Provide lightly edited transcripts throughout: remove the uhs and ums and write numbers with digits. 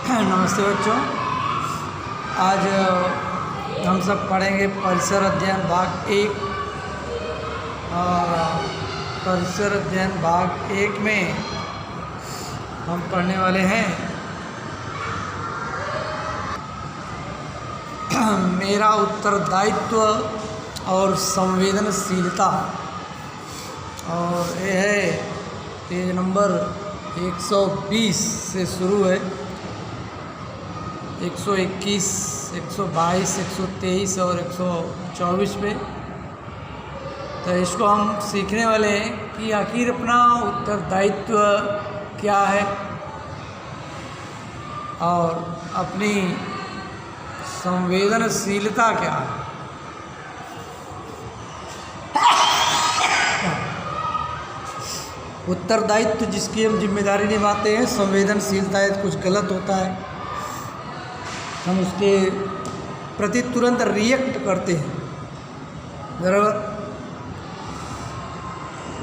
नमस्ते बच्चों। आज हम सब पढ़ेंगे परिसर अध्ययन भाग 1 और परिसर अध्ययन भाग 1 में हम पढ़ने वाले हैं मेरा उत्तरदायित्व और संवेदनशीलता, और ये है पेज नंबर 120 से शुरू है, 121, 122, 123 और 124 पे। तो इसको हम सीखने वाले हैं कि आखिर अपना उत्तरदायित्व क्या है और अपनी संवेदनशीलता क्या है। उत्तरदायित्व जिसकी हम जिम्मेदारी निभाते हैं, संवेदनशीलता है कुछ गलत होता है, हम उसके प्रति तुरंत रिएक्ट करते हैं, बराबर।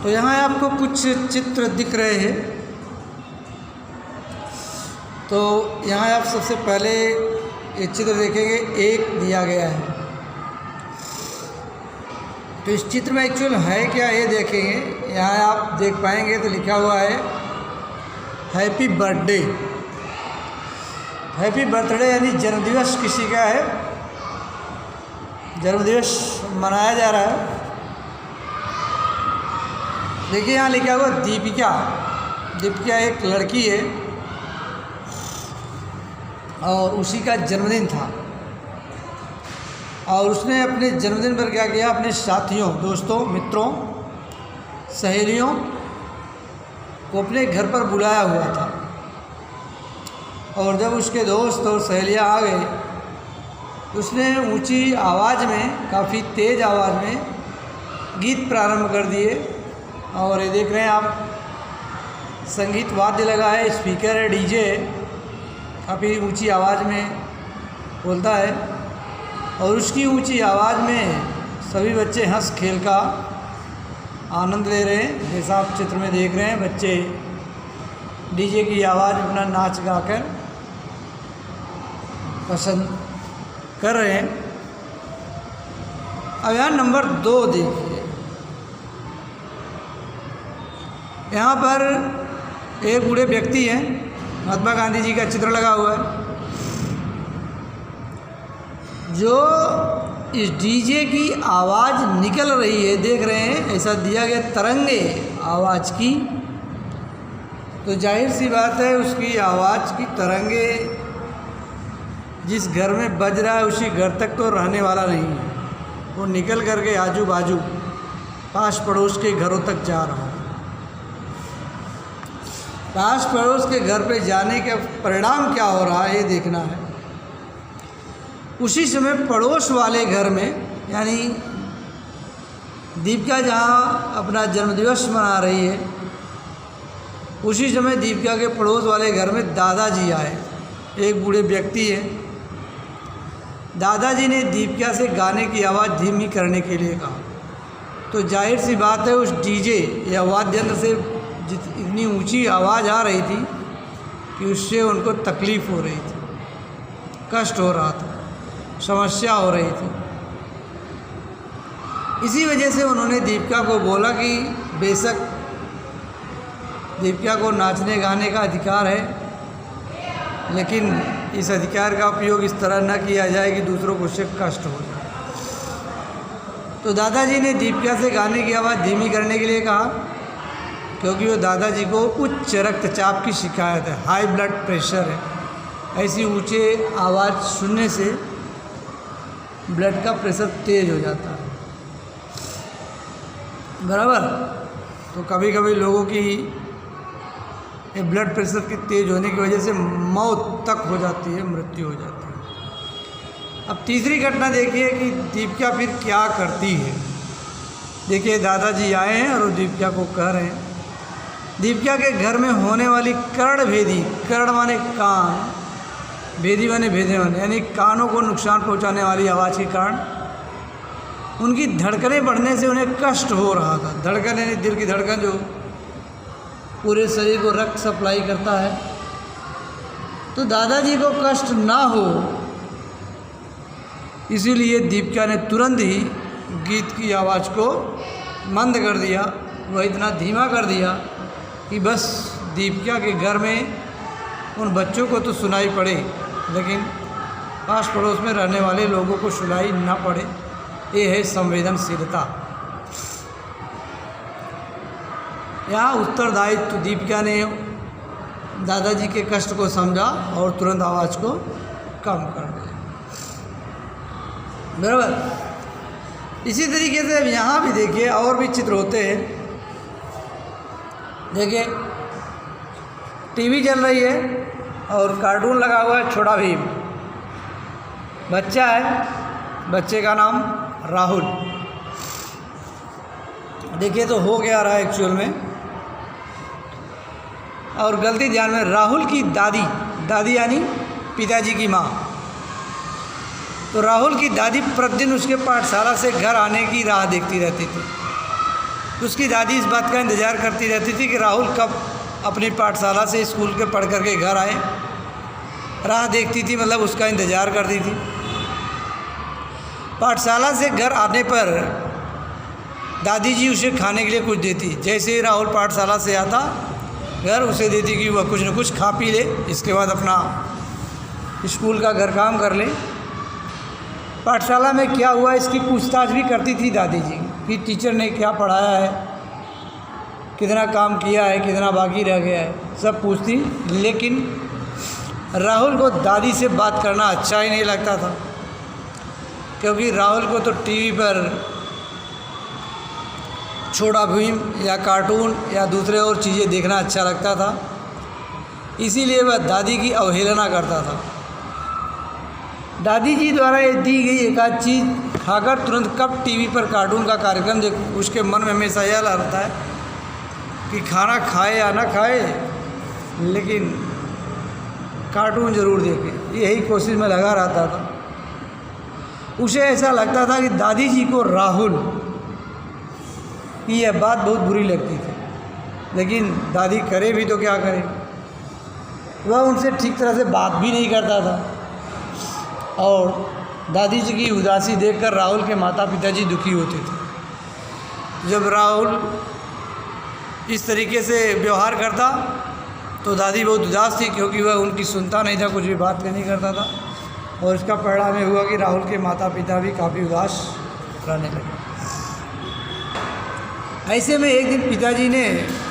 तो यहाँ आपको कुछ चित्र दिख रहे हैं। तो यहाँ आप सबसे पहले ये चित्र देखेंगे, एक दिया गया है। तो इस चित्र में एक्चुअल है क्या ये देखेंगे। यहाँ आप देख पाएंगे तो लिखा हुआ है हैप्पी बर्थडे। हैप्पी बर्थडे यानी जन्मदिवस किसी का है, जन्मदिवस मनाया जा रहा है। देखिए यहाँ लिखा हुआ दीपिका। दीपिका एक लड़की है और उसी का जन्मदिन था, और उसने अपने जन्मदिन पर क्या किया, अपने साथियों, दोस्तों, मित्रों, सहेलियों को अपने घर पर बुलाया हुआ था। और जब उसके दोस्त और सहेलियाँ आ गए तो उसने ऊंची आवाज़ में, काफ़ी तेज़ आवाज़ में गीत प्रारंभ कर दिए। और ये देख रहे हैं आप, संगीत वाद्य लगा है, स्पीकर है, डीजे है, काफ़ी ऊंची आवाज़ में बोलता है। और उसकी ऊंची आवाज़ में सभी बच्चे हंस खेल का आनंद ले रहे हैं। जैसा आप चित्र में देख रहे हैं, बच्चे डीजे की आवाज़ में अपना नाच गाकर पसंद कर रहे हैं। अब यहाँ नंबर 2 देखिए, यहाँ पर एक बूढ़े व्यक्ति हैं, महात्मा गांधी जी का चित्र लगा हुआ है, जो इस डीजे की आवाज़ निकल रही है, देख रहे हैं, ऐसा दिया गया तरंगे आवाज़ की। तो जाहिर सी बात है उसकी आवाज़ की तरंगे जिस घर में बज रहा है उसी घर तक तो रहने वाला नहीं है, वो निकल करके आजू बाजू पास पड़ोस के घरों तक जा रहा है। पास पड़ोस के घर पे जाने के परिणाम क्या हो रहा है ये देखना है। उसी समय पड़ोस वाले घर में, यानी दीपिका जहाँ अपना जन्मदिवस मना रही है, उसी समय दीपिका के पड़ोस वाले घर में दादाजी आए। एक बूढ़े व्यक्ति हैं। दादाजी ने दीपिका से गाने की आवाज़ धीमी करने के लिए कहा। तो जाहिर सी बात है उस डीजे या वाद्य यंत्र से इतनी ऊंची आवाज़ आ रही थी कि उससे उनको तकलीफ़ हो रही थी, कष्ट हो रहा था, समस्या हो रही थी। इसी वजह से उन्होंने दीपिका को बोला कि बेशक दीपिका को नाचने गाने का अधिकार है, लेकिन इस अधिकार का उपयोग इस तरह न किया जाए कि दूसरों को उससे कष्ट हो जाए। तो दादाजी ने दीपिका से गाने की आवाज़ धीमी करने के लिए कहा, क्योंकि वो दादाजी को उच्च रक्तचाप की शिकायत है, हाई ब्लड प्रेशर है। ऐसी ऊंचे आवाज़ सुनने से ब्लड का प्रेशर तेज़ हो जाता है, बराबर। तो कभी कभी लोगों की ब्लड प्रेशर के तेज़ होने की वजह से मौत तक हो जाती है, मृत्यु हो जाती है। अब तीसरी घटना देखिए कि दीपिका फिर क्या करती है। देखिए दादाजी आए हैं और दीपिका को कह रहे हैं, दीपिका के घर में होने वाली कर्णभेदी, कर्ण माने कान, भेदी माने भेदने वाले, यानी कानों को नुकसान पहुंचाने वाली आवाज़ के कारण उनकी धड़कनें बढ़ने से उन्हें कष्ट हो रहा था। धड़कन यानी दिल की धड़कन जो पूरे शरीर को रक्त सप्लाई करता है, तो दादाजी को कष्ट ना हो, इसीलिए दीपिका ने तुरंत ही गीत की आवाज़ को मंद कर दिया। वह इतना धीमा कर दिया कि बस दीपिका के घर में उन बच्चों को तो सुनाई पड़े, लेकिन पास पड़ोस में रहने वाले लोगों को सुनाई ना पड़े। ये है संवेदनशीलता। यहाँ उत्तरदायित्व दीपिका ने दादाजी के कष्ट को समझा और तुरंत आवाज़ को कम कर दिया। बराबर। इसी तरीके से अब यहाँ भी देखिए और भी चित्र होते हैं। देखिए टीवी चल रही है और कार्टून लगा हुआ है छोटा भीम। बच्चा है, बच्चे का नाम राहुल। देखिए तो हो क्या रहा है एक्चुअल में। और गलती ध्यान में, राहुल की दादी, दादी यानी पिताजी की माँ। तो राहुल की दादी प्रतिदिन उसके पाठशाला से घर आने की राह देखती रहती थी। उसकी दादी इस बात का इंतज़ार करती रहती थी कि राहुल कब अपनी पाठशाला से स्कूल के पढ़ करके घर आए। राह देखती थी मतलब उसका इंतज़ार करती थी। पाठशाला से घर आने पर दादी जी उसे खाने के लिए कुछ देती। जैसे ही राहुल पाठशाला से आता घर, उसे देती कि वह कुछ न कुछ खा पी ले, इसके बाद अपना स्कूल का घर काम कर ले। पाठशाला में क्या हुआ इसकी पूछताछ भी करती थी दादी जी कि टीचर ने क्या पढ़ाया है, कितना काम किया है, कितना बाकी रह गया है, सब पूछती। लेकिन राहुल को दादी से बात करना अच्छा ही नहीं लगता था, क्योंकि राहुल को तो टीवी पर छोटा भीम या कार्टून या दूसरे और चीज़ें देखना अच्छा लगता था। इसीलिए वह दादी की अवहेलना करता था। दादी जी द्वारा ये दी गई एक आध चीज़ खाकर तुरंत कब टीवी पर कार्टून का कार्यक्रम देख, उसके मन में हमेशा यह रहता है कि खाना खाए या ना खाए, लेकिन कार्टून ज़रूर देखे। यही कोशिश में लगा रहता था। उसे ऐसा लगता था कि दादी जी को राहुल की यह बात बहुत बुरी लगती थी, लेकिन दादी करे भी तो क्या करे। वह उनसे ठीक तरह से बात भी नहीं करता था। और दादी जी की उदासी देखकर राहुल के माता पिताजी दुखी होते थे। जब राहुल इस तरीके से व्यवहार करता तो दादी बहुत उदास थी, क्योंकि वह उनकी सुनता नहीं था, कुछ भी बात नहीं करता था। और इसका परिणाम ये हुआ कि राहुल के माता पिता भी काफ़ी उदास रहने लगे। ऐसे में एक दिन पिताजी ने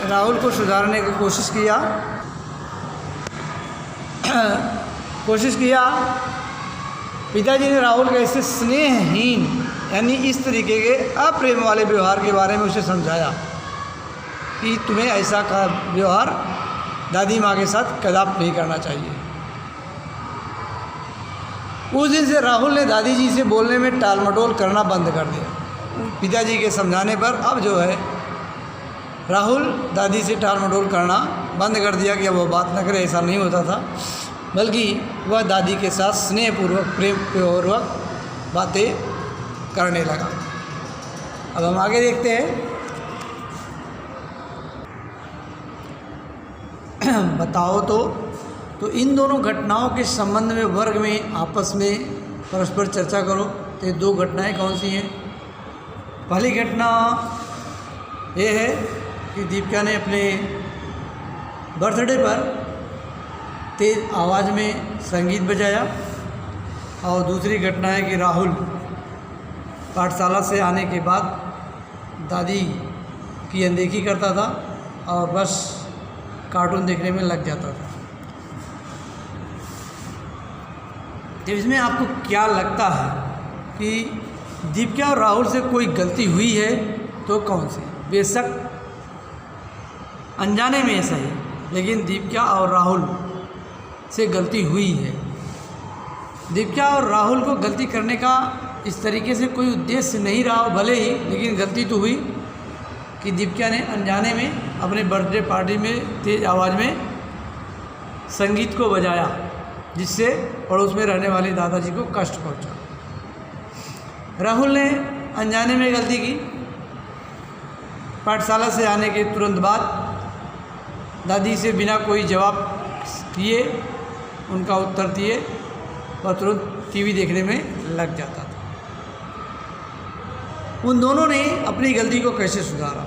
राहुल को सुधारने की कोशिश किया। पिताजी ने राहुल के ऐसे स्नेहहीन यानी इस तरीके के अप्रेम वाले व्यवहार के बारे में उसे समझाया कि तुम्हें ऐसा का व्यवहार दादी माँ के साथ कदापि नहीं करना चाहिए। उस दिन से राहुल ने दादी जी से बोलने में टाल मटोल करना बंद कर दिया। पिताजी के समझाने पर अब जो है राहुल दादी से टाल मटोल करना बंद कर दिया कि अब वो बात न करे, ऐसा नहीं होता था, बल्कि वह दादी के साथ स्नेहपूर्वक प्रेमपूर्वक बातें करने लगा। अब हम आगे देखते हैं। बताओ तो इन दोनों घटनाओं के संबंध में वर्ग में आपस में परस्पर चर्चा करो। तो ये दो घटनाएं कौन सी हैं? पहली घटना ये है कि दीपिका ने अपने बर्थडे पर तेज़ आवाज़ में संगीत बजाया। और दूसरी घटना है कि राहुल पाठशाला से आने के बाद दादी की अनदेखी करता था और बस कार्टून देखने में लग जाता था। तो इसमें आपको क्या लगता है कि दीपिका और राहुल से कोई गलती हुई है तो कौन सी? बेशक अनजाने में ऐसा ही, लेकिन दीपिका और राहुल से गलती हुई है। दीपिका और राहुल को गलती करने का इस तरीके से कोई उद्देश्य नहीं रहा हो भले ही, लेकिन गलती तो हुई कि दीपिका ने अनजाने में अपने बर्थडे पार्टी में तेज़ आवाज़ में संगीत को बजाया, जिससे पड़ोस में रहने वाले दादाजी को कष्ट पहुंचा। राहुल ने अनजाने में गलती की। पाठशाला से आने के तुरंत बाद दादी से बिना कोई जवाब किए उनका उत्तर दिए और तुरंत टीवी देखने में लग जाता था। उन दोनों ने अपनी गलती को कैसे सुधारा?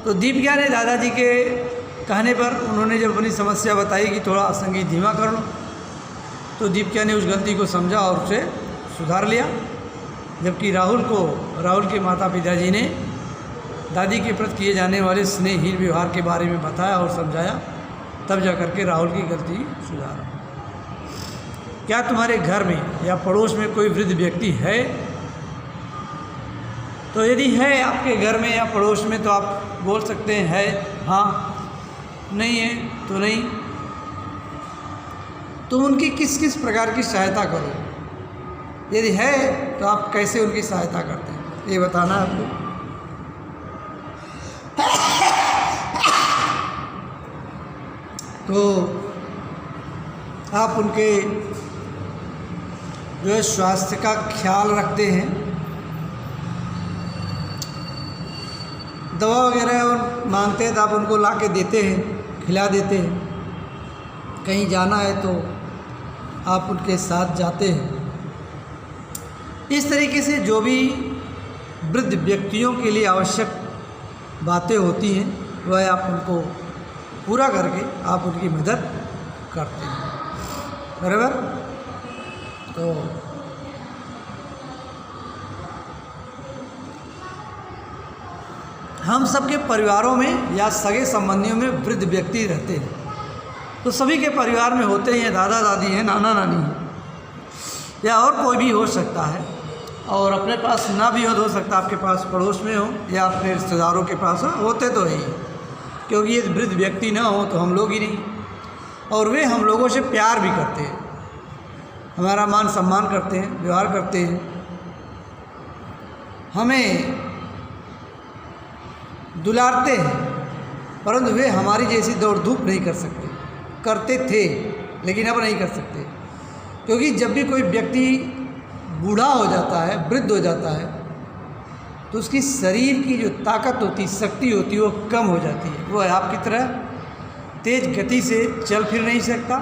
तो दीपिका ने दादाजी के कहने पर उन्होंने जब अपनी समस्या बताई कि थोड़ा संगीत धीमा कर लो, तो दीपिका ने उस गलती को समझा और उसे सुधार लिया। जबकि राहुल के माता पिताजी ने दादी के प्रति किए जाने वाले स्नेहहीन व्यवहार के बारे में बताया और समझाया, तब जाकर के राहुल की गलती सुधारा। क्या तुम्हारे घर में या पड़ोस में कोई वृद्ध व्यक्ति है? तो यदि है आपके घर में या पड़ोस में तो आप बोल सकते हैं है, हाँ, नहीं है तो नहीं। तुम उनकी किस किस प्रकार की सहायता करो? यदि है तो आप कैसे उनकी सहायता करते हैं, ये बताना है आपको। तो आप उनके जो है स्वास्थ्य का ख्याल रखते हैं, दवा वगैरह और मांगते हैं तो आप उनको ला के देते हैं, खिला देते हैं। कहीं जाना है तो आप उनके साथ जाते हैं। इस तरीके से जो भी वृद्ध व्यक्तियों के लिए आवश्यक बातें होती हैं वह आप उनको पूरा करके आप उनकी मदद करते हैं, बराबर। तो हम सबके परिवारों में या सगे संबंधियों में वृद्ध व्यक्ति रहते हैं। तो सभी के परिवार में होते हैं, दादा दादी हैं, नाना नानी हैं, या और कोई भी हो सकता है। और अपने पास ना भी हो सकता, आपके पास पड़ोस में हो या अपने रिश्तेदारों के पास हो, होते तो है ही, क्योंकि ये वृद्ध व्यक्ति ना हो तो हम लोग ही नहीं। और वे हम लोगों से प्यार भी करते हैं, हमारा मान सम्मान करते हैं, व्यवहार करते हैं, हमें दुलारते हैं, परंतु वे हमारी जैसी दौड़ धूप नहीं कर सकते। करते थे लेकिन अब नहीं कर सकते, क्योंकि जब भी कोई व्यक्ति बूढ़ा हो जाता है, वृद्ध हो जाता है, तो उसकी शरीर की जो ताकत होती, शक्ति होती है, वो कम हो जाती है। वो आपकी तरह तेज गति से चल फिर नहीं सकता,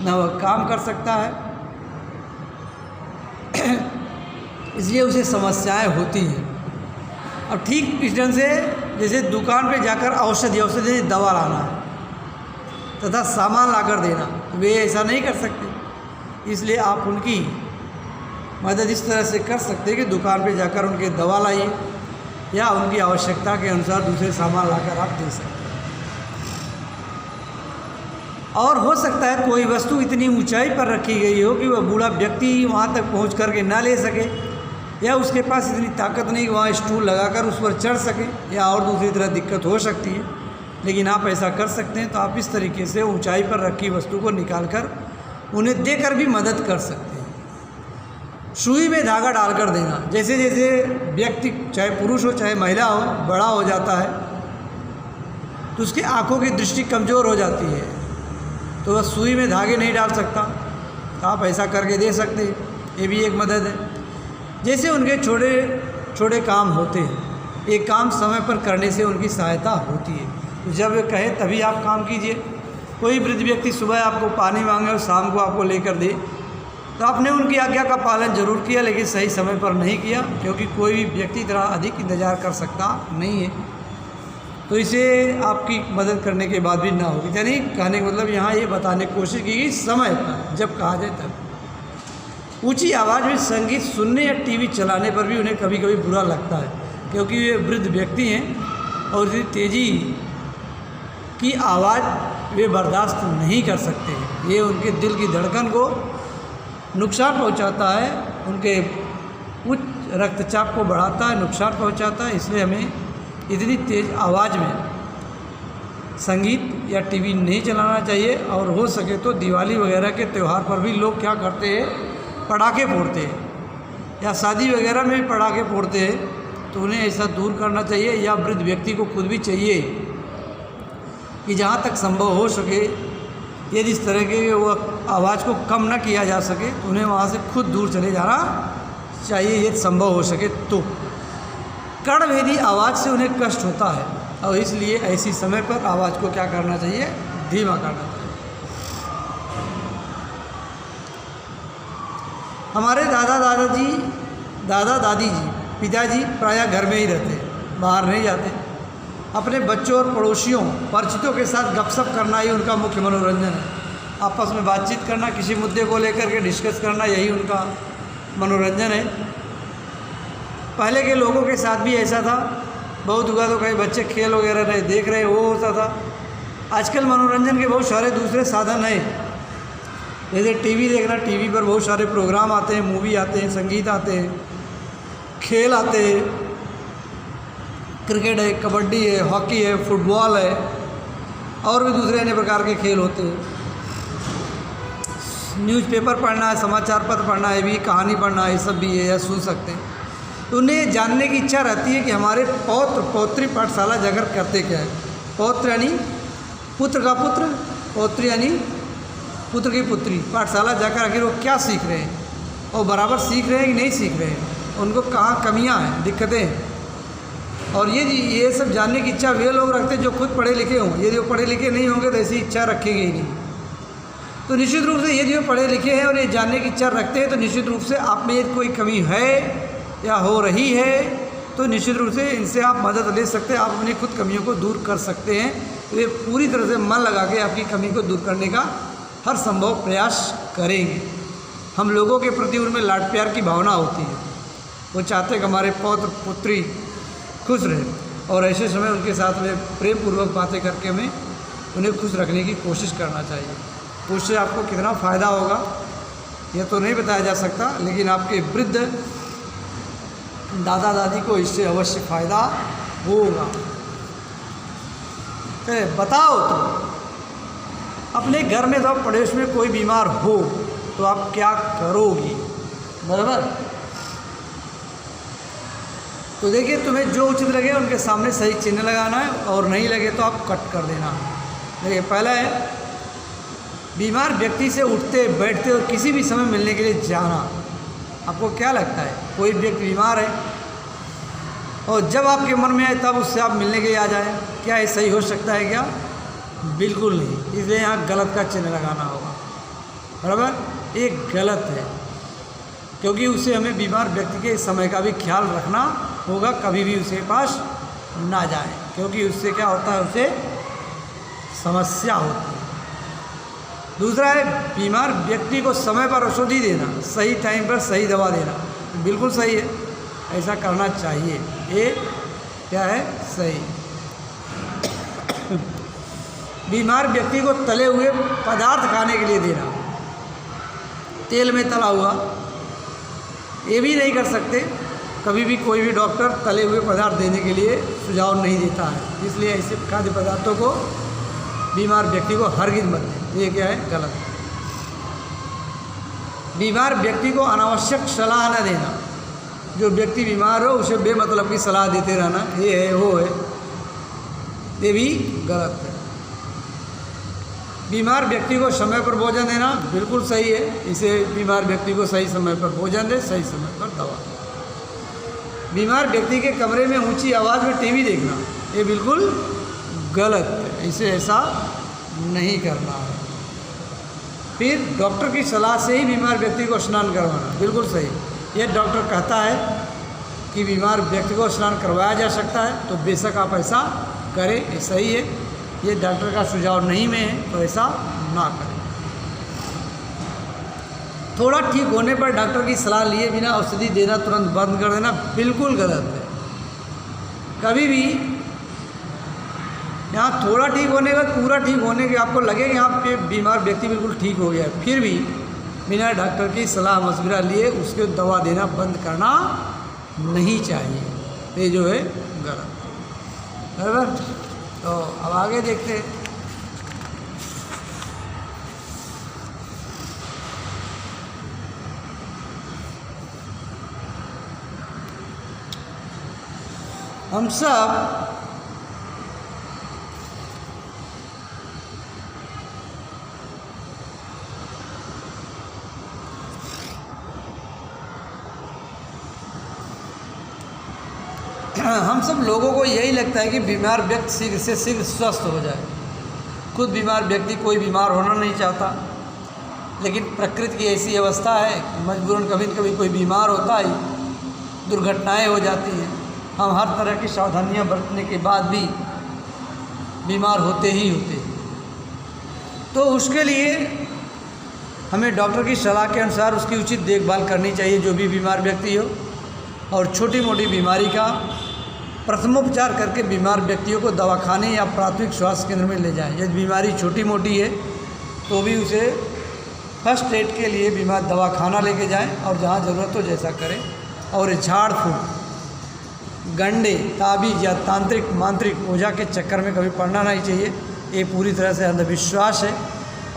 न वह काम कर सकता है। इसलिए उसे समस्याएं होती हैं। अब ठीक इस ढंग से जैसे दुकान पे जाकर औषधि दवा लाना है तथा सामान लाकर देना, तो वे ऐसा नहीं कर सकते। इसलिए आप उनकी मदद इस तरह से कर सकते हैं कि दुकान पे जाकर उनके दवा लाइए या उनकी आवश्यकता के अनुसार दूसरे सामान लाकर आप दे सकते हैं। और हो सकता है कोई वस्तु इतनी ऊंचाई पर रखी गई हो कि वह बूढ़ा व्यक्ति वहाँ तक पहुँच करके ना ले सके, या उसके पास इतनी ताकत नहीं कि वहाँ स्टूल लगाकर उस पर चढ़ सके, या और दूसरी तरह दिक्कत हो सकती है। लेकिन आप ऐसा कर सकते हैं। तो आप इस तरीके से ऊंचाई पर रखी वस्तु को निकालकर उन्हें देकर भी मदद कर सकते हैं। सुई में धागा डालकर देना, जैसे जैसे व्यक्ति चाहे पुरुष हो चाहे महिला हो बड़ा हो जाता है तो उसकी आँखों की दृष्टि कमज़ोर हो जाती है, तो वह सुई में धागे नहीं डाल सकता। तो आप ऐसा करके दे सकते हैं, ये भी एक मदद है। जैसे उनके छोटे छोटे काम होते हैं, एक काम समय पर करने से उनकी सहायता होती है। तो जब वे कहे तभी आप काम कीजिए। कोई वृद्ध व्यक्ति सुबह आपको पानी मांगे और शाम को आपको लेकर दे, तो आपने उनकी आज्ञा का पालन जरूर किया, लेकिन सही समय पर नहीं किया, क्योंकि कोई भी व्यक्ति इतना अधिक इंतजार कर सकता नहीं है। तो इसे आपकी मदद करने के बाद भी ना होगी। यानी कहने का मतलब यहाँ ये बताने की कोशिश की कि समय पर जब कहा जाए तब। ऊंची आवाज़ में संगीत सुनने या टीवी चलाने पर भी उन्हें कभी कभी बुरा लगता है, क्योंकि वे वृद्ध व्यक्ति हैं और इतनी तेज़ी की आवाज़ वे बर्दाश्त नहीं कर सकते। ये उनके दिल की धड़कन को नुकसान पहुंचाता है, उनके उच्च रक्तचाप को बढ़ाता है, नुकसान पहुंचाता है। इसलिए हमें इतनी तेज़ आवाज़ में संगीत या टीवी नहीं चलाना चाहिए। और हो सके तो दिवाली वगैरह के त्यौहार पर भी लोग क्या करते हैं, पटाखे फोड़ते हैं, या शादी वगैरह में भी पटाखे फोड़ते हैं, तो उन्हें ऐसा दूर करना चाहिए। या वृद्ध व्यक्ति को खुद भी चाहिए कि जहाँ तक संभव हो सके, यदि इस तरह के वो आवाज़ को कम ना किया जा सके तो उन्हें वहाँ से खुद दूर चले जाना चाहिए, यदि संभव हो सके तो। कर्णभेदी आवाज़ से उन्हें कष्ट होता है, और इसलिए ऐसी समय पर आवाज़ को क्या करना चाहिए, धीमा करना चाहिए। हमारे दादा दादी जी, पिताजी प्रायः घर में ही रहते, बाहर नहीं जाते। अपने बच्चों और पड़ोसियों, परिचितों के साथ गपशप करना ही उनका मुख्य मनोरंजन है। आपस में बातचीत करना, किसी मुद्दे को लेकर के डिस्कस करना, यही उनका मनोरंजन है। पहले के लोगों के साथ भी ऐसा था। बहुत हुआ तो कई बच्चे खेल वगैरह रहे देख रहे, वो होता था। आजकल मनोरंजन के बहुत सारे दूसरे साधन हैं, जैसे टीवी देखना। टीवी पर बहुत सारे प्रोग्राम आते हैं, मूवी आते हैं, संगीत आते हैं, खेल आते हैं। क्रिकेट है, कबड्डी है, हॉकी है, फुटबॉल है, और भी दूसरे अन्य प्रकार के खेल होते हैं। न्यूज़पेपर पढ़ना है, समाचार पत्र पढ़ना है, भी कहानी पढ़ना है, ये सब भी है या सुन सकते हैं। तो उन्हें जानने की इच्छा रहती है कि हमारे पौत्र पौत्री पाठशाला जाकर करते क्या है। पौत्र यानी पुत्र का पुत्र, पौत्री यानी पुत्र की पुत्री। पाठशाला जाकर आखिर वो क्या सीख रहे हैं, और बराबर सीख रहे हैं कि नहीं सीख रहे हैं, उनको कहाँ कमियाँ हैं, दिक्कतें हैं। और ये सब जानने की इच्छा वे लोग रखते हैं जो खुद पढ़े लिखे हों। यदि वो पढ़े लिखे नहीं होंगे तो ऐसी इच्छा रखेंगे ही नहीं। तो निश्चित रूप से यदि वो पढ़े लिखे हैं और ये जानने की इच्छा रखते हैं, तो निश्चित रूप से आप में यदि कोई कमी है या हो रही है, तो निश्चित रूप से इनसे आप मदद ले सकते हैं, आप अपनी खुद कमियों को दूर कर सकते हैं। वे पूरी तरह से मन लगा के आपकी कमी को दूर करने का हर संभव प्रयास करेंगे। हम लोगों के प्रति उनमें लाड प्यार की भावना होती है। वो चाहते हैं कि हमारे पौत्र पुत्री खुश रहे, और ऐसे समय उनके साथ में प्रेम पूर्वक बातें करके हमें उन्हें खुश रखने की कोशिश करना चाहिए। उससे आपको कितना फ़ायदा होगा यह तो नहीं बताया जा सकता, लेकिन आपके वृद्ध दादा दादी को इससे अवश्य फ़ायदा होगा। बताओ तो अपने घर में तो पड़ोस में कोई बीमार हो तो आप क्या करोगी, बराबर। तो देखिए, तुम्हें जो उचित लगे उनके सामने सही चिन्ह लगाना है, और नहीं लगे तो आप कट कर देना। देखिए, पहला है बीमार व्यक्ति से उठते बैठते और किसी भी समय मिलने के लिए जाना। आपको क्या लगता है, कोई व्यक्ति बीमार है और जब आपके मन में आए तब उससे आप मिलने के लिए आ जाएं, क्या ये सही हो सकता है क्या? बिल्कुल नहीं। इसलिए यहाँ गलत का चिन्ह लगाना होगा, बराबर। ये गलत है, क्योंकि उसे हमें बीमार व्यक्ति के समय का भी ख्याल रखना होगा। कभी भी उसके पास ना जाए, क्योंकि उससे क्या होता है, उसे समस्या होती है। दूसरा है बीमार व्यक्ति को समय पर औषधि देना, सही टाइम पर सही दवा देना। बिल्कुल सही है, ऐसा करना चाहिए। ये क्या है, सही। बीमार व्यक्ति को तले हुए पदार्थ खाने के लिए देना, तेल में तला हुआ, ये भी नहीं कर सकते। कभी भी कोई भी डॉक्टर तले हुए पदार्थ देने के लिए सुझाव नहीं देता है, इसलिए ऐसे खाद्य पदार्थों को बीमार व्यक्ति को हरगिज़ मत दें। ये क्या है, गलत। बीमार व्यक्ति को अनावश्यक सलाह न देना। जो व्यक्ति बीमार हो उसे बेमतलब की सलाह देते रहना, ये है वो है, ये भी गलत है। बीमार व्यक्ति को समय पर भोजन देना बिल्कुल सही है। इसे बीमार व्यक्ति को सही समय पर भोजन दे, सही समय पर दवा। बीमार व्यक्ति के कमरे में ऊंची आवाज़ में टीवी देखना, ये बिल्कुल गलत है। इसे ऐसा नहीं करना है। फिर डॉक्टर की सलाह से ही बीमार व्यक्ति को स्नान करवाना, बिल्कुल सही। यह डॉक्टर कहता है कि बीमार व्यक्ति को स्नान करवाया जा सकता है, तो बेशक आप ऐसा करें, ये सही है। ये डॉक्टर का सुझाव नहीं में है, तो ऐसा ना करें। थोड़ा ठीक होने पर डॉक्टर की सलाह लिए बिना औषधि देना तुरंत बंद कर देना बिल्कुल गलत है। कभी भी यहाँ थोड़ा ठीक होने का, पूरा ठीक होने के आपको लगे कि यहाँ पे बीमार व्यक्ति बिल्कुल ठीक हो गया है, फिर भी बिना डॉक्टर की सलाह मशविरा लिए उसके दवा देना बंद करना नहीं चाहिए। ये जो है गलत, बराबर। तो अब आगे देखते हैं। हम सब लोगों को यही लगता है कि बीमार व्यक्ति शीघ्र से शीघ्र स्वस्थ हो जाए। खुद बीमार व्यक्ति कोई बीमार होना नहीं चाहता, लेकिन प्रकृति की ऐसी अवस्था है कि मजबूरन कभी न कभी कोई बीमार होता ही, दुर्घटनाएं हो जाती हैं। हम हर तरह की सावधानियां बरतने के बाद भी बीमार होते ही होते हैं। तो उसके लिए हमें डॉक्टर की सलाह के अनुसार उसकी उचित देखभाल करनी चाहिए, जो भी बीमार व्यक्ति हो। और छोटी मोटी बीमारी का प्रथमोपचार करके बीमार व्यक्तियों को दवाखाने या प्राथमिक स्वास्थ्य केंद्र में ले जाएं। यदि बीमारी छोटी मोटी है तो भी उसे फर्स्ट एड के लिए बीमार दवाखाना लेके जाएं और जहाँ ज़रूरत हो जैसा करें। और झाड़ फूँक, गंडे, ताबीज या तांत्रिक मांत्रिक ओझा के चक्कर में कभी पड़ना नहीं चाहिए। ये पूरी तरह से अंधविश्वास है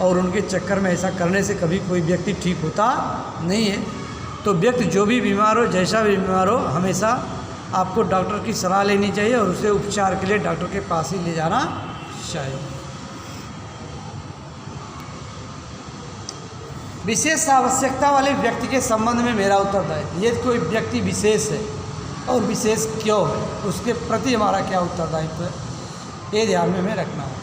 और उनके चक्कर में ऐसा करने से कभी कोई व्यक्ति ठीक होता नहीं है। तो व्यक्ति जो भी बीमार हो, जैसा भी बीमार हो, हमेशा आपको डॉक्टर की सलाह लेनी चाहिए और उसे उपचार के लिए डॉक्टर के पास ही ले जाना चाहिए। विशेष आवश्यकता वाले व्यक्ति के संबंध में मेरा उत्तरदायित्व, यदि कोई व्यक्ति विशेष है और विशेष क्यों है, उसके प्रति हमारा क्या उत्तरदायित्व है, ये ध्यान में हमें रखना है।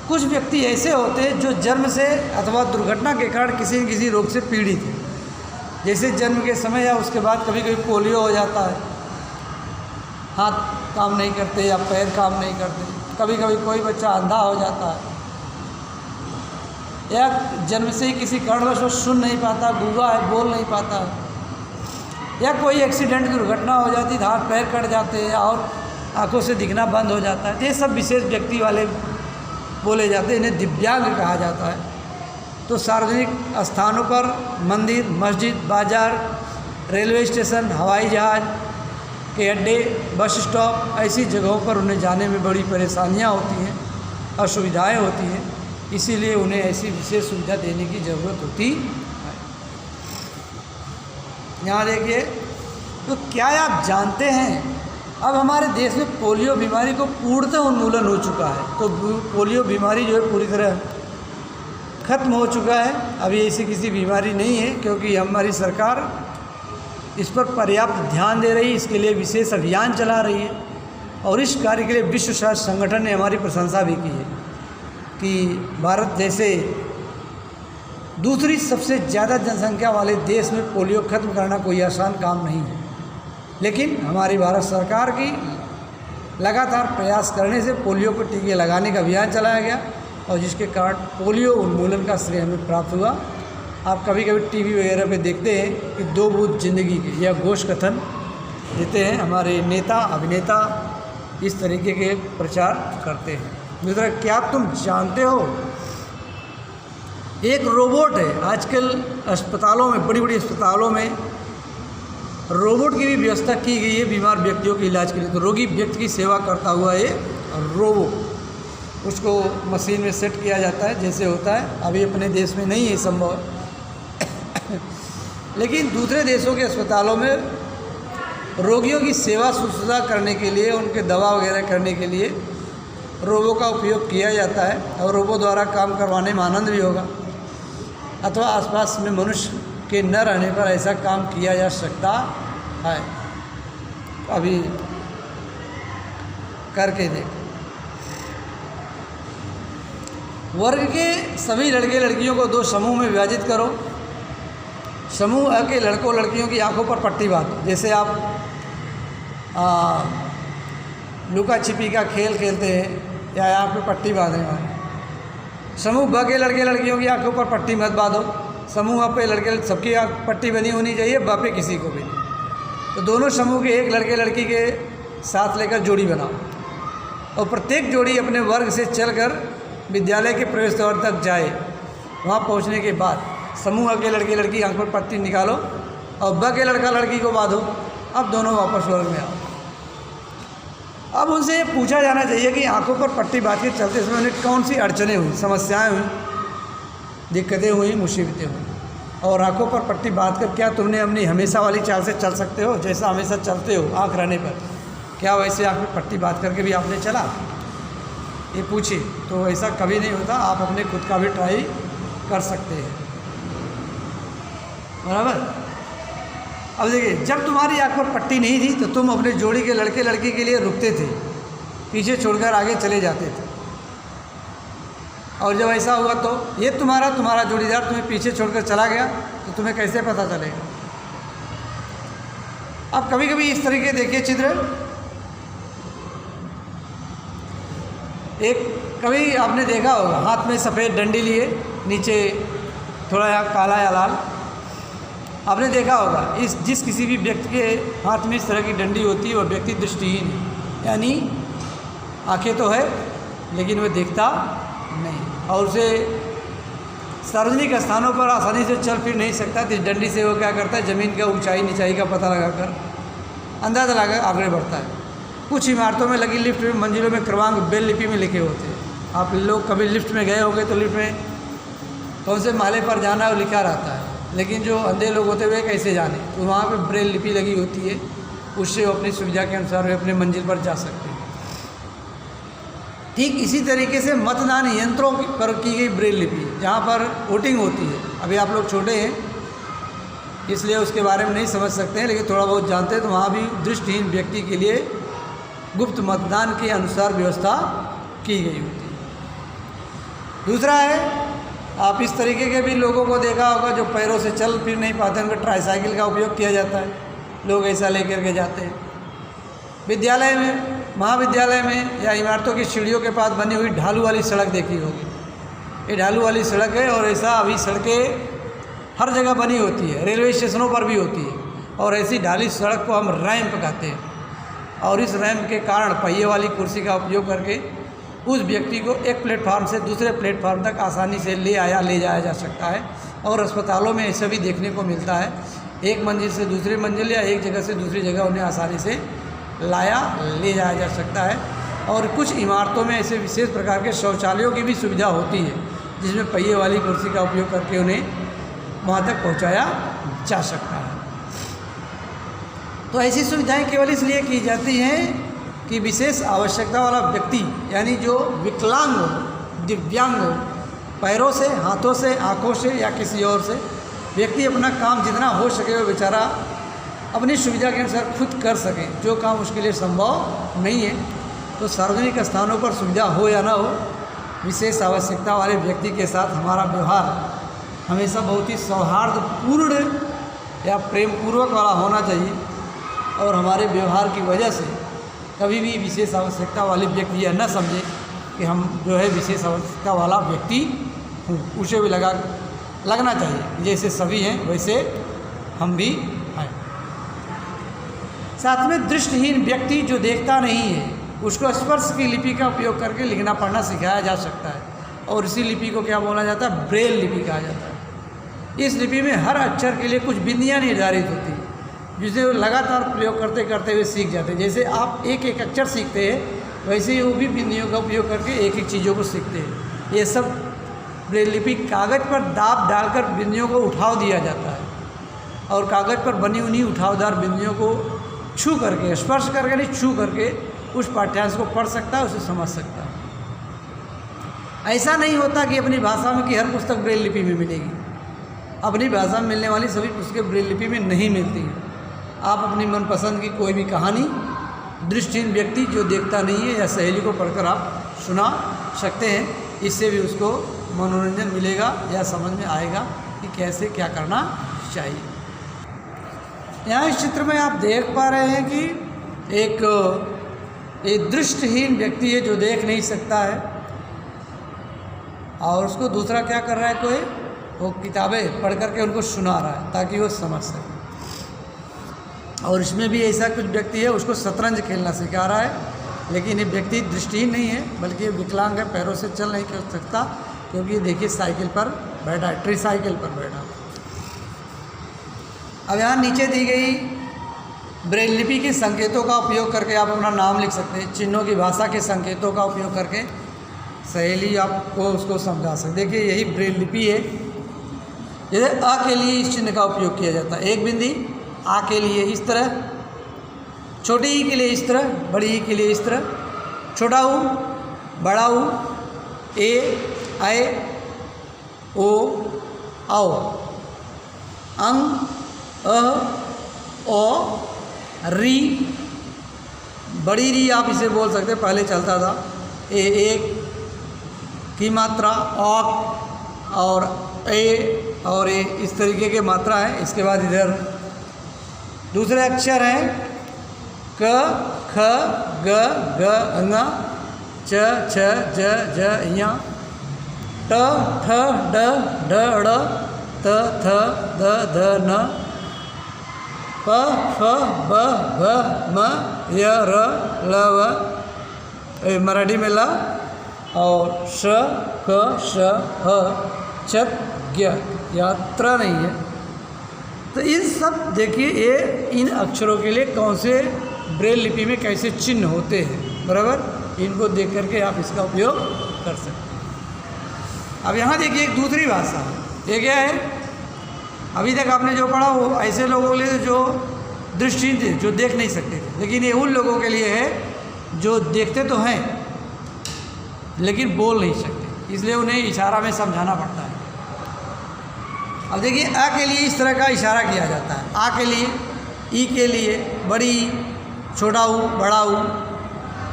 कुछ व्यक्ति ऐसे होते हैं जो जन्म से अथवा दुर्घटना के कारण किसी न किसी रोग से पीड़ित है। जैसे जन्म के समय या उसके बाद कभी कभी पोलियो हो जाता है, हाथ काम नहीं करते या पैर काम नहीं करते। कभी कभी कोई बच्चा अंधा हो जाता है या जन्म से ही किसी कारणवश वो सुन नहीं पाता, गूंगा है, बोल नहीं पाता, या कोई एक्सीडेंट दुर्घटना हो जाती है, हाथ पैर कट जाते हैं और आंखों से दिखना बंद हो जाता है। ये सब विशेष व्यक्ति वाले बोले जाते हैं, इन्हें दिव्यांग कहा जाता है। तो सार्वजनिक स्थानों पर मंदिर, मस्जिद, बाजार, रेलवे स्टेशन, हवाई जहाज़ के अड्डे, बस स्टॉप, ऐसी जगहों पर उन्हें जाने में बड़ी परेशानियां होती हैं, असुविधाएं होती हैं। इसीलिए उन्हें ऐसी विशेष सुविधा देने की ज़रूरत होती है। यहाँ देखिए, तो क्या आप जानते हैं अब हमारे देश में पोलियो बीमारी को पूर्णतः उन्मूलन हो चुका है। तो पोलियो बीमारी जो है पूरी तरह खत्म हो चुका है। अभी ऐसी किसी बीमारी नहीं है, क्योंकि हमारी सरकार इस पर पर्याप्त ध्यान दे रही है, इसके लिए विशेष अभियान चला रही है। और इस कार्य के लिए विश्व स्वास्थ्य संगठन ने हमारी प्रशंसा भी की है कि भारत जैसे दूसरी सबसे ज़्यादा जनसंख्या वाले देश में पोलियो खत्म करना कोई आसान काम नहीं है। लेकिन हमारी भारत सरकार की लगातार प्रयास करने से पोलियो को टीके लगाने का अभियान चलाया गया और जिसके कारण पोलियो उन्मूलन का श्रेय हमें प्राप्त हुआ। आप कभी कभी टीवी वगैरह पे देखते हैं कि 2 बूंद जिंदगी के या घोष कथन देते हैं, हमारे नेता अभिनेता इस तरीके के प्रचार करते हैं। दूसरा, क्या तुम जानते हो एक रोबोट है, आजकल अस्पतालों में, बड़ी बड़ी अस्पतालों में रोबोट की भी व्यवस्था की गई है बीमार व्यक्तियों के इलाज के लिए। तो रोगी व्यक्ति की सेवा करता हुआ ये रोबोट, उसको मशीन में सेट किया जाता है जैसे होता है। अभी अपने देश में नहीं है संभव लेकिन दूसरे देशों के अस्पतालों में रोगियों की सेवा शुश्रूषा करने के लिए, उनके दवा वगैरह करने के लिए रोबो का उपयोग किया जाता है। और रोबो द्वारा काम करवाने में आनंद भी होगा, अथवा आसपास में मनुष्य के न रहने पर ऐसा काम किया जा सकता है। अभी करके देख। वर्ग के सभी लड़के लड़कियों को 2 समूह में विभाजित करो। समूह A के लड़कों लड़कियों की आंखों पर पट्टी बांधो। जैसे आप लुका छिपी का खेल खेलते हैं या यहाँ पे पट्टी बांधने वाले। समूह B के लड़के लड़कियों की आंखों पर पट्टी मत बांधो। समूह A पे लड़के सबकी पट्टी बनी होनी चाहिए, B पे किसी को भी नहीं। तो दोनों समूह के एक लड़के लड़की के साथ लेकर जोड़ी बनाओ और प्रत्येक जोड़ी अपने वर्ग से चलकर विद्यालय के प्रवेश द्वार तक जाए। वहाँ पहुँचने के बाद समूह A के लड़के लड़की आंख पर पट्टी निकालो और B के लड़का लड़की को बांधो। अब दोनों वापस वर्ग में आओ। अब उनसे पूछा जाना चाहिए कि आंखों पर पट्टी बांध के चलते समय उन्हें कौन सी अड़चनें हुई, समस्याएं हुई, दिक्कतें हुई, मुसीबतें हुई। और आंखों पर पट्टी बांधकर क्या तुमने अपनी हमेशा वाली चाल से चल सकते हो, जैसा हमेशा चलते हो आँख रहने पर, क्या वैसे आँख में पट्टी बांध करके भी आपने चला? ये पूछिए। तो ऐसा कभी नहीं होता। आप अपने खुद का भी ट्राई कर सकते हैं, बराबर। अब देखिए, जब तुम्हारी आँख पर पट्टी नहीं थी तो तुम अपने जोड़ी के लड़के लड़की के लिए रुकते थे, पीछे छोड़कर आगे चले जाते थे। और जब ऐसा हुआ तो ये तुम्हारा जोड़ीदार तुम्हें पीछे छोड़कर चला गया तो तुम्हें कैसे पता चलेगा। अब कभी कभी इस तरीके देखिए चित्र, एक कभी आपने देखा होगा हाथ में सफ़ेद डंडी लिए, नीचे थोड़ा या काला या लाल, आपने देखा होगा। जिस किसी भी व्यक्ति के हाथ में इस तरह की डंडी होती है वह व्यक्ति दृष्टिहीन है, यानी आंखें तो है लेकिन वह देखता नहीं, और उसे सार्वजनिक स्थानों पर आसानी से चल फिर नहीं सकता। तो इस डंडी से वो क्या करता है, ज़मीन का ऊंचाई नीचाई का पता लगाकर अंदाज़ा लगाकर आगे बढ़ता है। कुछ इमारतों में लगी लिफ्ट में मंजिलों में क्रमांक ब्रेल लिपि में लिखे होते हैं। आप लोग कभी लिफ्ट में गए होंगे तो लिफ्ट में कौन से माले पर जाना है वो लिखा रहता है, लेकिन जो अंधे लोग होते हुए कैसे जाने, तो वहाँ पे ब्रेल लिपि लगी होती है, उससे वो अपनी सुविधा के अनुसार वे अपने मंजिल पर जा सकते हैं। ठीक इसी तरीके से मतदान यंत्रों पर की गई ब्रेल लिपि, जहाँ पर वोटिंग होती है, अभी आप लोग छोटे हैं इसलिए उसके बारे में नहीं समझ सकते हैं, लेकिन थोड़ा बहुत जानते हैं, तो वहाँ भी दृष्टिहीन व्यक्ति के लिए गुप्त मतदान के अनुसार व्यवस्था की गई होती है। दूसरा है, आप इस तरीके के भी लोगों को देखा होगा जो पैरों से चल फिर नहीं पाते, उनका ट्राईसाइकिल का उपयोग किया जाता है, लोग ऐसा लेकर के जाते हैं। विद्यालय में, महाविद्यालय में या इमारतों की सीढ़ियों के पास बनी हुई ढालू वाली सड़क देखी होगी, ये ढालू वाली सड़क है, और ऐसा अभी सड़कें हर जगह बनी होती है, रेलवे स्टेशनों पर भी होती है, और ऐसी ढाली सड़क को हम रैंप कहते हैं। और इस रैंप के कारण पहिए वाली कुर्सी का उपयोग करके उस व्यक्ति को एक प्लेटफार्म से दूसरे प्लेटफार्म तक आसानी से ले जाया जा सकता है। और अस्पतालों में ऐसा भी देखने को मिलता है, एक मंजिल से दूसरी मंजिल या एक जगह से दूसरी जगह उन्हें आसानी से ले जाया जा सकता है। और कुछ इमारतों में ऐसे विशेष प्रकार के शौचालयों की भी सुविधा होती है, जिसमें पहिए वाली कुर्सी का उपयोग करके उन्हें वहाँ तक पहुँचाया जा सकता है। तो ऐसी सुविधाएं केवल इसलिए की जाती हैं कि विशेष आवश्यकता वाला व्यक्ति, यानी जो विकलांग हो, दिव्यांग हो, पैरों से, हाथों से, आँखों से या किसी और से, व्यक्ति अपना काम जितना हो सके वो बेचारा अपनी सुविधा के अनुसार खुद कर सके, जो काम उसके लिए संभव नहीं है। तो सार्वजनिक स्थानों पर सुविधा हो या ना हो, विशेष आवश्यकता वाले व्यक्ति के साथ हमारा व्यवहार हमेशा बहुत ही सौहार्दपूर्ण या प्रेमपूर्वक वाला होना चाहिए। और हमारे व्यवहार की वजह से कभी भी विशेष आवश्यकता वाले व्यक्ति यह न समझे कि हम जो है विशेष आवश्यकता वाला व्यक्ति हूँ, उसे भी लगना चाहिए जैसे सभी हैं वैसे हम भी हैं। साथ में दृष्टिहीन व्यक्ति जो देखता नहीं है, उसको स्पर्श की लिपि का उपयोग करके लिखना पढ़ना सिखाया जा सकता है, और इसी लिपि को क्या बोला जाता है, ब्रेल लिपि कहा जाता है। इस लिपि में हर अक्षर के लिए कुछ बिंदियाँ निर्धारित होती हैं, जिसे वो लगातार प्रयोग करते करते हुए सीख जाते हैं। जैसे आप एक एक अक्षर सीखते हैं, वैसे ही वो भी बिंदियों का उपयोग करके एक एक चीज़ों को सीखते हैं। ये सब ब्रेल लिपि कागज़ पर दाब डालकर बिंदियों को उठाव दिया जाता है, और कागज़ पर बनी उन्हीं उठावदार बिंदियों को छू करके, स्पर्श करके नहीं, छू करके उस पाठ्यांश को पढ़ सकता है, उसे समझ सकता है। ऐसा नहीं होता कि अपनी भाषा में की हर पुस्तक ब्रेल लिपि में मिलेगी। अपनी भाषा में मिलने वाली सभी पुस्तकें ब्रेल लिपि में नहीं मिलती हैं। आप अपनी मनपसंद की कोई भी कहानी दृष्टिहीन व्यक्ति जो देखता नहीं है या सहेली को पढ़कर आप सुना सकते हैं, इससे भी उसको मनोरंजन मिलेगा या समझ में आएगा कि कैसे क्या करना चाहिए। यहाँ इस चित्र में आप देख पा रहे हैं कि एक दृष्टिहीन व्यक्ति है जो देख नहीं सकता है, और उसको दूसरा क्या कर रहा है, कोई वो किताबें पढ़ करके उनको सुना रहा है ताकि वो समझ सके। और इसमें भी ऐसा कुछ व्यक्ति है, उसको शतरंज खेलना सिखा रहा है, लेकिन ये व्यक्ति दृष्टिहीन नहीं है बल्कि ये विकलांग है, पैरों से चल नहीं कर सकता, क्योंकि देखिए साइकिल पर बैठा है, ट्रीसाइकिल पर बैठा। अब यहाँ नीचे दी गई ब्रेल लिपि के संकेतों का उपयोग करके आप अपना नाम लिख सकते हैं। चिन्हों की भाषा के संकेतों का उपयोग करके सहेली आपको उसको समझा सकते। देखिए यही ब्रेल लिपि है। जैसे अ के लिए इस चिन्ह का उपयोग किया जाता है, एक बिंदी, आ के लिए इस तरह, छोटी ई के लिए इस तरह, बड़ी ई के लिए इस तरह, छोटा ऊ, बड़ा ऊ, ए, आए, ओ, आओ, अंग, ओ, री, बड़ी री आप इसे बोल सकते हैं, पहले चलता था, ए, एक, की मात्रा औक और ए और ए इस तरीके के मात्रा है। इसके बाद इधर दूसरे अक्षर हैं क, ख, ग, ग, ङ, च, छ, ज, झ, ञ, ट, ठ, ड, ढ, ड़, त, थ, द, ध, न, प, फ, ब, भ, म, य, र, ल, व, मराठी में ल, और श, क, श, ह, छ, ज्ञ, यात्रा नहीं है। तो इन सब देखिए ये इन अक्षरों के लिए कौन से ब्रेल लिपि में कैसे चिन्ह होते हैं, बराबर। इनको देख करके आप इसका उपयोग कर सकते हैं। अब यहाँ देखिए एक दूसरी भाषा, ये क्या है? अभी तक आपने जो पढ़ा वो ऐसे लोगों के लिए जो दृष्टिहीन थे, जो देख नहीं सकते थे, लेकिन ये उन लोगों के लिए है जो देखते तो हैं लेकिन बोल नहीं सकते, इसलिए उन्हें इशारा में समझाना पड़ता है। अब देखिए अ के लिए इस तरह का इशारा किया जाता है, आ के लिए, ई के लिए बड़ी, छोटा ऊ, बड़ा ऊ,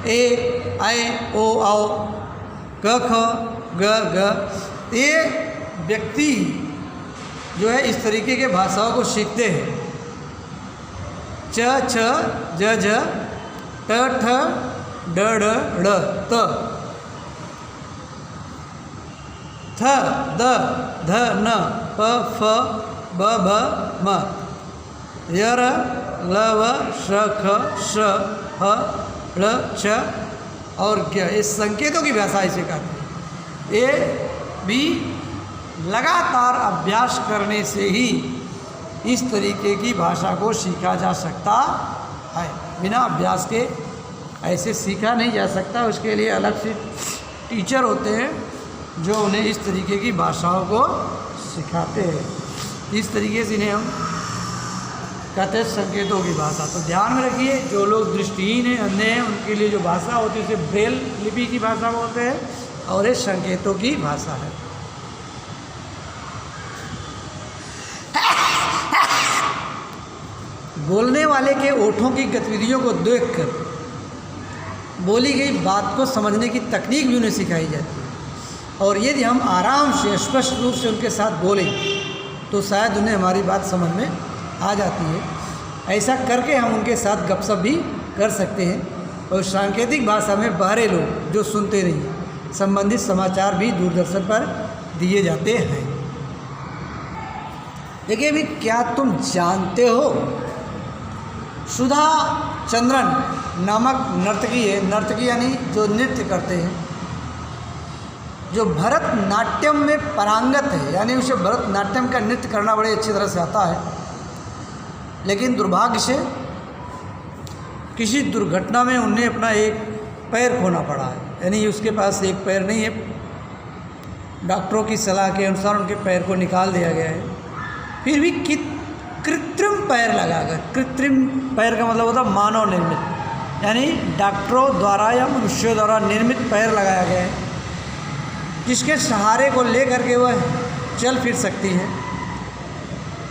ए, आए, ओ, आओ, क, ख, ग, ग। ये व्यक्ति जो है इस तरीके के भाषाओं को सीखते हैं। च, छ, ज, झ, ट, ठ, ड, ढ, ड़, त, थ, द, ध, न, प, फ, ब, भ, म, य, र, ल, व, श, ख, श, ह, ळ, छ और ज्ञ। इस संकेतों की भाषा इसे कहते हैं। ये भी लगातार अभ्यास करने से ही इस तरीके की भाषा को सीखा जा सकता है। बिना अभ्यास के ऐसे सीखा नहीं जा सकता। उसके लिए अलग से टीचर होते हैं जो उन्हें इस तरीके की भाषाओं को सिखाते हैं। इस तरीके से इन्हें हम कहते हैं संकेतों की भाषा। तो ध्यान में रखिए, जो लोग दृष्टिहीन हैं, अंधे हैं, उनके लिए जो भाषा होती है उसे ब्रेल लिपि की भाषा बोलते हैं और ये संकेतों की भाषा है। बोलने वाले के ओठों की गतिविधियों को देखकर बोली गई बात को समझने की तकनीक भी उन्हें सिखाई जाती है। और यदि हम आराम से स्पष्ट रूप से उनके साथ बोलें तो शायद उन्हें हमारी बात समझ में आ जाती है। ऐसा करके हम उनके साथ गपशप भी कर सकते हैं। और सांकेतिक भाषा में बहरे लोग जो सुनते नहीं संबंधित समाचार भी दूरदर्शन पर दिए जाते हैं। देखिए अभी क्या तुम जानते हो, सुधा चंद्रन नामक नर्तकी है, नर्तकी यानी जो नृत्य करते हैं, जो भरतनाट्यम में पारंगत है, यानी उसे भरतनाट्यम का नृत्य करना बड़े अच्छी तरह से आता है। लेकिन दुर्भाग्य से किसी दुर्घटना में उन्हें अपना एक पैर खोना पड़ा है, यानी उसके पास एक पैर नहीं है। डॉक्टरों की सलाह के अनुसार उनके पैर को निकाल दिया गया है। फिर भी कृत्रिम पैर लगाकर, कृत्रिम पैर का मतलब होता है मानव निर्मित, यानी डॉक्टरों द्वारा या मनुष्यों द्वारा निर्मित पैर लगाया गया है, जिसके सहारे को लेकर के वह चल फिर सकती है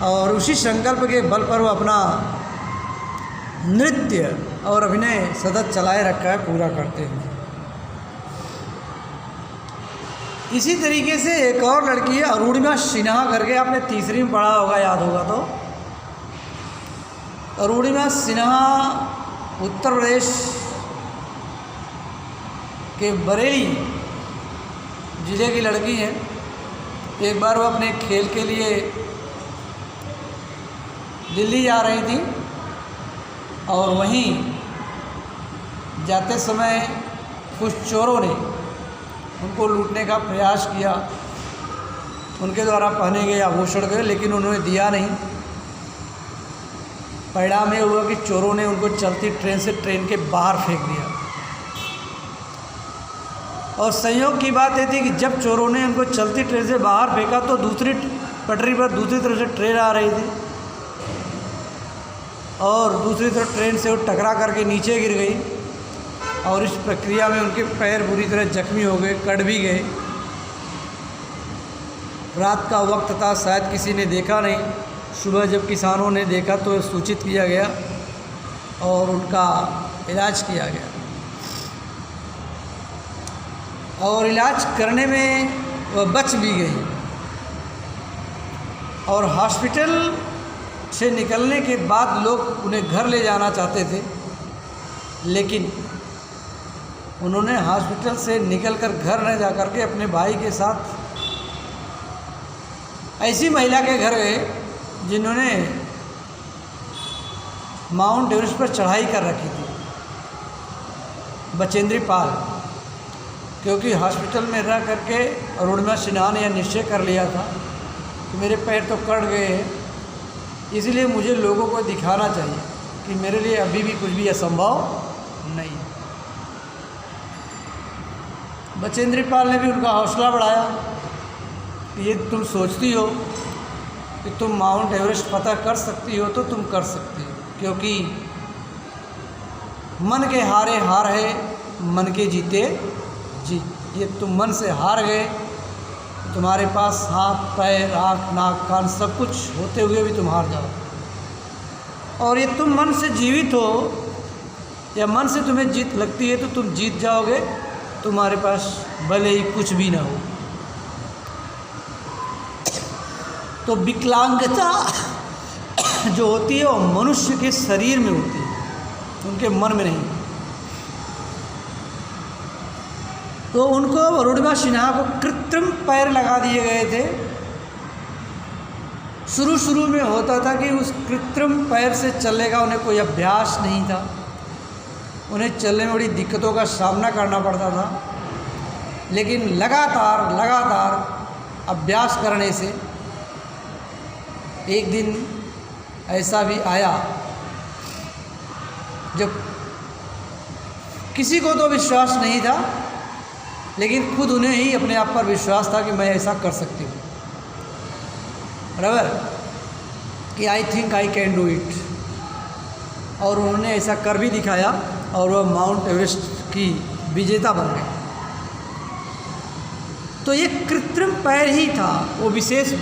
और उसी संकल्प के बल पर वो अपना नृत्य और अभिनय सतत चलाए रखा है, पूरा करते हैं। इसी तरीके से एक और लड़की है अरुणिमा सिन्हा करके, आपने तीसरी में पढ़ा होगा, याद होगा तो। अरुणिमा सिन्हा उत्तर प्रदेश के बरेली जिले की लड़की है। एक बार वो अपने खेल के लिए दिल्ली जा रही थी और वहीं जाते समय कुछ चोरों ने उनको लूटने का प्रयास किया। उनके द्वारा पहने गए आभूषण गए, लेकिन उन्होंने दिया नहीं। परिणाम ये हुआ कि चोरों ने उनको चलती ट्रेन से ट्रेन के बाहर फेंक दिया। और संयोग की बात ये थी कि जब चोरों ने उनको चलती ट्रेन से बाहर फेंका तो दूसरी पटरी पर दूसरी तरफ से ट्रेन आ रही थी और दूसरी तरफ ट्रेन से वो टकरा करके नीचे गिर गई और इस प्रक्रिया में उनके पैर बुरी तरह जख्मी हो गए, कट भी गए। रात का वक्त था, शायद किसी ने देखा नहीं। सुबह जब किसानों ने देखा तो सूचित किया गया और उनका इलाज किया गया। और इलाज करने में वह बच भी गई। और हॉस्पिटल से निकलने के बाद लोग उन्हें घर ले जाना चाहते थे, लेकिन उन्होंने हॉस्पिटल से निकलकर घर न जा कर के अपने भाई के साथ ऐसी महिला के घर गए जिन्होंने माउंट एवरेस्ट पर चढ़ाई कर रखी थी, बचेंद्री पाल। क्योंकि हॉस्पिटल में रह करके अरुणिमा सिन्हा ने यह निश्चय कर लिया था कि मेरे पैर तो कट गए हैं, इसलिए मुझे लोगों को दिखाना चाहिए कि मेरे लिए अभी भी कुछ भी असंभव नहीं है। बचेंद्री पाल ने भी उनका हौसला बढ़ाया कि ये तुम सोचती हो कि तुम माउंट एवरेस्ट फतह कर सकती हो तो तुम कर सकती हो, क्योंकि मन के हारे हार है, मन के जीते जीत। ये तुम मन से हार गए, तुम्हारे पास हाथ पैर आँख नाक कान सब कुछ होते हुए भी तुम हार जाओ। और ये तुम मन से जीवित हो या मन से तुम्हें जीत लगती है तो तुम जीत जाओगे, तुम्हारे पास भले ही कुछ भी ना हो। तो विकलांगता जो होती है वो मनुष्य के शरीर में होती है, उनके मन में नहीं। तो उनको अरुणिमा सिन्हा को कृत्रिम पैर लगा दिए गए थे। शुरू में होता था कि उस कृत्रिम पैर से चलने का उन्हें कोई अभ्यास नहीं था, उन्हें चलने में बड़ी दिक्कतों का सामना करना पड़ता था। लेकिन लगातार अभ्यास करने से एक दिन ऐसा भी आया जब किसी को तो विश्वास नहीं था, लेकिन खुद उन्हें ही अपने आप पर विश्वास था कि मैं ऐसा कर सकती हूँ, बराबर, कि I think I can do it. और उन्होंने ऐसा कर भी दिखाया और वह माउंट एवरेस्ट की विजेता बन गए। तो ये कृत्रिम पैर ही था, वो विशेष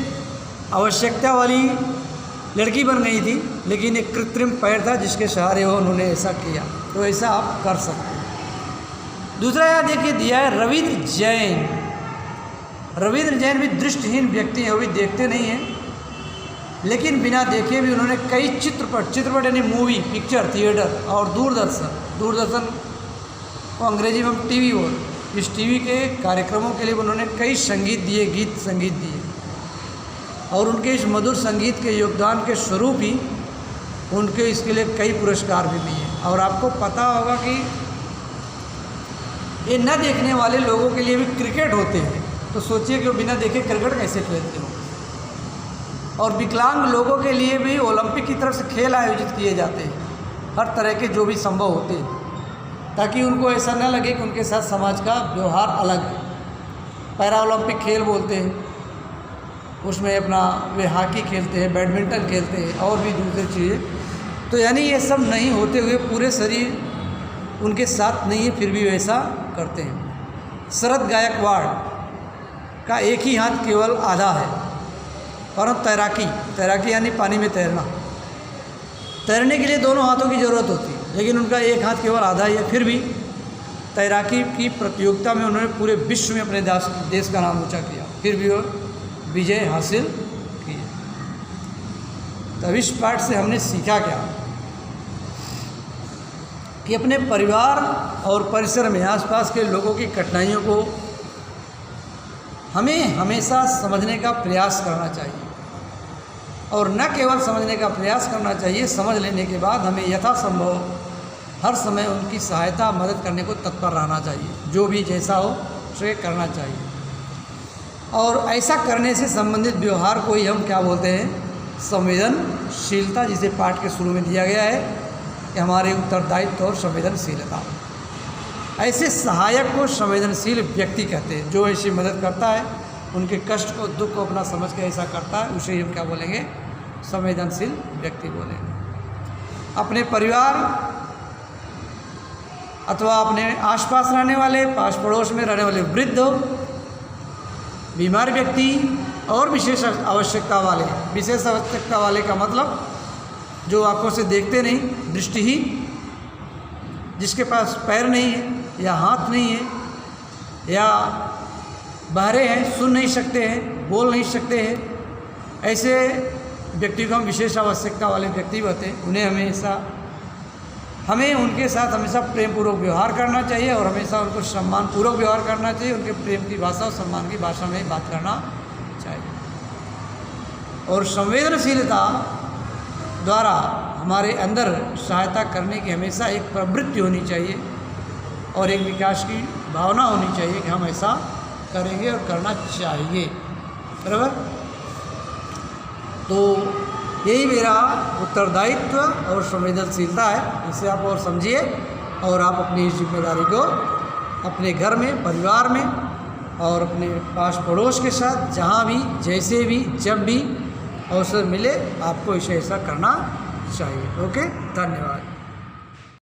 आवश्यकता वाली लड़की बन गई थी, लेकिन एक कृत्रिम पैर था जिसके सहारे वो उन्होंने ऐसा किया। तो ऐसा आप कर सकते हैं। दूसरा यहाँ देखिए दिया है रविंद्र जैन। रविंद्र जैन भी दृष्टिहीन व्यक्ति हैं, वो भी देखते नहीं हैं, लेकिन बिना देखे भी उन्होंने कई चित्रपट यानी मूवी, पिक्चर, थिएटर और दूरदर्शन को अंग्रेजी में हम टीवी बोल, इस टीवी के कार्यक्रमों के लिए उन्होंने कई गीत संगीत दिए। और उनके इस मधुर संगीत के योगदान के स्वरूप ही उनके इसके लिए कई पुरस्कार भी मिले। और आपको पता होगा कि ये न देखने वाले लोगों के लिए भी क्रिकेट होते हैं, तो सोचिए कि वो बिना देखे क्रिकेट कैसे खेलते हो। और विकलांग लोगों के लिए भी ओलंपिक की तरफ से खेल आयोजित किए जाते हैं, हर तरह के जो भी संभव होते हैं, ताकि उनको ऐसा न लगे कि उनके साथ समाज का व्यवहार अलग है। पैरा ओलंपिक खेल बोलते हैं, उसमें अपना वे हॉकी खेलते हैं, बैडमिंटन खेलते हैं और भी दूसरी चीज़ें। तो यानी ये सब नहीं होते हुए पूरे शरीर उनके साथ नहीं है, फिर भी वैसा करते हैं। शरद गायकवाड़ का एक ही हाथ केवल आधा है, और तैराकी यानी पानी में तैरने के लिए दोनों हाथों की ज़रूरत होती है, लेकिन उनका एक हाथ केवल आधा ही है। फिर भी तैराकी की प्रतियोगिता में उन्होंने पूरे विश्व में अपने देश का नाम ऊँचा किया, फिर भी वो विजय हासिल की। तब इस पाठ से हमने सीखा क्या कि अपने परिवार और परिसर में आसपास के लोगों की कठिनाइयों को हमें हमेशा समझने का प्रयास करना चाहिए। और न केवल समझने का प्रयास करना चाहिए, समझ लेने के बाद हमें यथासंभव हर समय उनकी सहायता मदद करने को तत्पर रहना चाहिए, जो भी जैसा हो उसे करना चाहिए। और ऐसा करने से संबंधित व्यवहार को ही हम क्या बोलते हैं, संवेदनशीलता, जिसे पाठ के शुरू में दिया गया है कि हमारे उत्तरदायित्व और संवेदनशीलता। ऐसे सहायक को संवेदनशील व्यक्ति कहते हैं, जो ऐसी मदद करता है, उनके कष्ट को दुख को अपना समझ के ऐसा करता है, उसे हम क्या बोलेंगे, संवेदनशील व्यक्ति बोलेंगे। अपने परिवार अथवा अपने आसपास रहने वाले, पास पड़ोस में रहने वाले वृद्ध, बीमार व्यक्ति और विशेष आवश्यकता वाले का मतलब जो आंखों से देखते नहीं, दृष्टिहीन, जिसके पास पैर नहीं है या हाथ नहीं है या बहरे हैं, सुन नहीं सकते हैं, बोल नहीं सकते हैं, ऐसे व्यक्ति को हम विशेष आवश्यकता वाले व्यक्ति होते हैं, उन्हें हमें उनके साथ हमेशा प्रेम पूर्वक व्यवहार करना चाहिए और हमेशा उनको सम्मान पूर्वक व्यवहार करना चाहिए। उनके प्रेम की भाषा और सम्मान की भाषा में बात करना चाहिए। और संवेदनशीलता द्वारा हमारे अंदर सहायता करने की हमेशा एक प्रवृत्ति होनी चाहिए और एक विकास की भावना होनी चाहिए कि हम ऐसा करेंगे और करना चाहिए। बराबर। तो यही मेरा उत्तरदायित्व और संवेदनशीलता है। इसे आप और समझिए और आप अपनी इस जिम्मेदारी को अपने घर में, परिवार में और अपने पास पड़ोस के साथ जहाँ भी, जैसे भी, जब भी अवसर मिले आपको इसे ऐसा करना चाहिए। ओके, धन्यवाद।